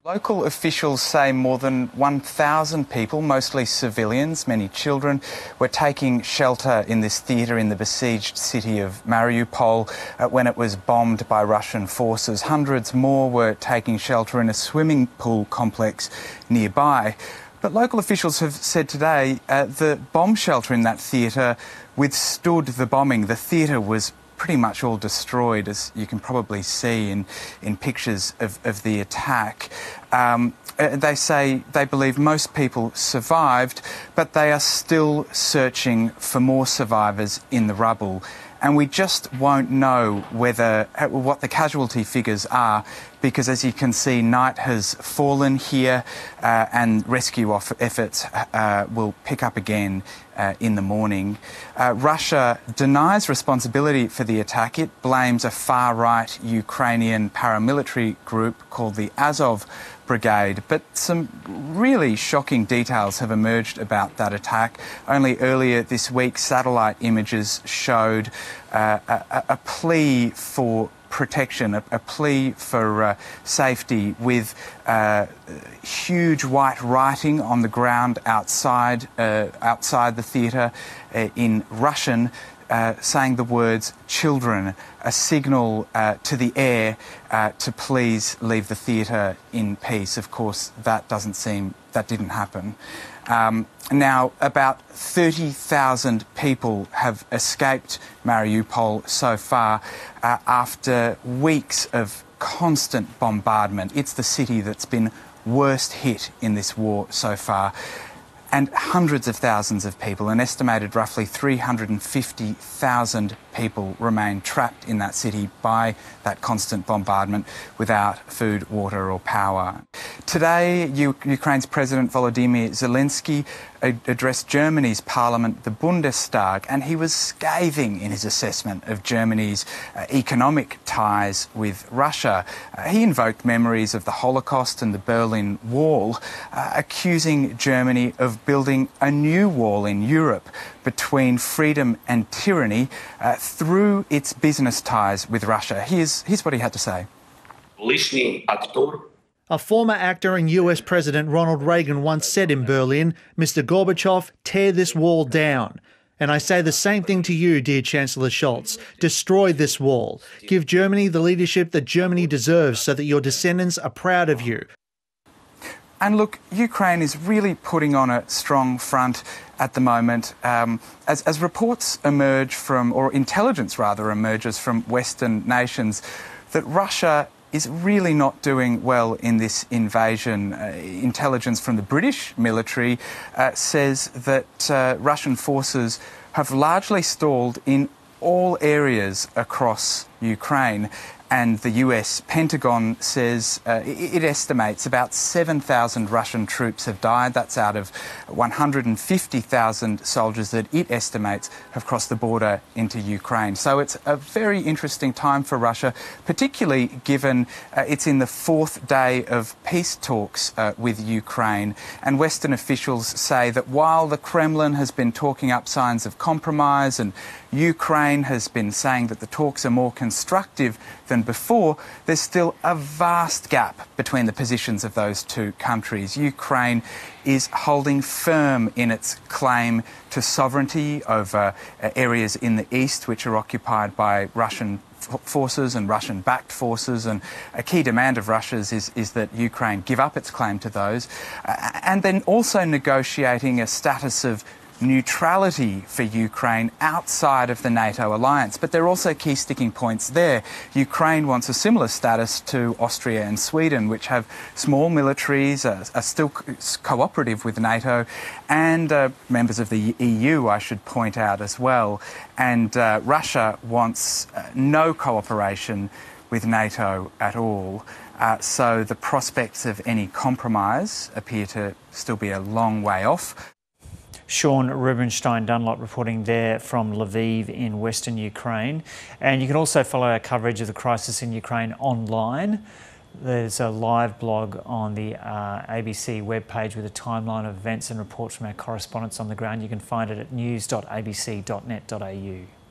Local officials say more than 1,000 people, mostly civilians, many children, were taking shelter in this theatre in the besieged city of Mariupol when it was bombed by Russian forces. Hundreds more were taking shelter in a swimming pool complex nearby. But local officials have said today the bomb shelter in that theatre withstood the bombing. The theatre was pretty much all destroyed, as you can probably see in pictures of the attack. They say they believe most people survived, but they are still searching for more survivors in the rubble. And we just won't know what the casualty figures are, because as you can see, night has fallen here and rescue efforts will pick up again in the morning. Russia denies responsibility for the attack. It blames a far-right Ukrainian paramilitary group called the Azov Brigade, but some really shocking details have emerged about that attack. Only earlier this week, satellite images showed a plea for protection, a plea for safety, with huge white writing on the ground outside the theatre in Russian, saying the words "children," a signal to the air to please leave the theatre in peace. Of course, that didn't happen. Now, about 30,000 people have escaped Mariupol so far after weeks of constant bombardment. It's the city that's been worst hit in this war so far. And hundreds of thousands of people, an estimated roughly 350,000 people, remain trapped in that city by that constant bombardment without food, water or power. Today, Ukraine's President Volodymyr Zelensky addressed Germany's parliament, the Bundestag, and he was scathing in his assessment of Germany's economic ties with Russia. He invoked memories of the Holocaust and the Berlin Wall, accusing Germany of building a new wall in Europe between freedom and tyranny through its business ties with Russia. Here's what he had to say. A former actor and US President Ronald Reagan once said in Berlin, "Mr. Gorbachev, tear this wall down." And I say the same thing to you, dear Chancellor Scholz. Destroy this wall. Give Germany the leadership that Germany deserves so that your descendants are proud of you. And look, Ukraine is really putting on a strong front at the moment as reports emerge from, or intelligence rather emerges from Western nations, that Russia is really not doing well in this invasion. Intelligence from the British military says that Russian forces have largely stalled in all areas across Ukraine. And the US Pentagon says it estimates about 7,000 Russian troops have died. That's out of 150,000 soldiers that it estimates have crossed the border into Ukraine. So it's a very interesting time for Russia, particularly given it's in the fourth day of peace talks with Ukraine. And Western officials say that while the Kremlin has been talking up signs of compromise and Ukraine has been saying that the talks are more constructive than before, there's still a vast gap between the positions of those two countries. Ukraine is holding firm in its claim to sovereignty over areas in the east which are occupied by Russian forces and Russian-backed forces, and a key demand of Russia's is that Ukraine give up its claim to those, and then also negotiating a status of neutrality for Ukraine outside of the NATO alliance. But there are also key sticking points there. Ukraine wants a similar status to Austria and Sweden, which have small militaries, are still cooperative with NATO, and members of the EU, I should point out as well. And Russia wants no cooperation with NATO at all. So the prospects of any compromise appear to still be a long way off. Sean Rubinsztein-Dunlop reporting there from Lviv in western Ukraine. And you can also follow our coverage of the crisis in Ukraine online. There's a live blog on the ABC webpage with a timeline of events and reports from our correspondents on the ground. You can find it at news.abc.net.au.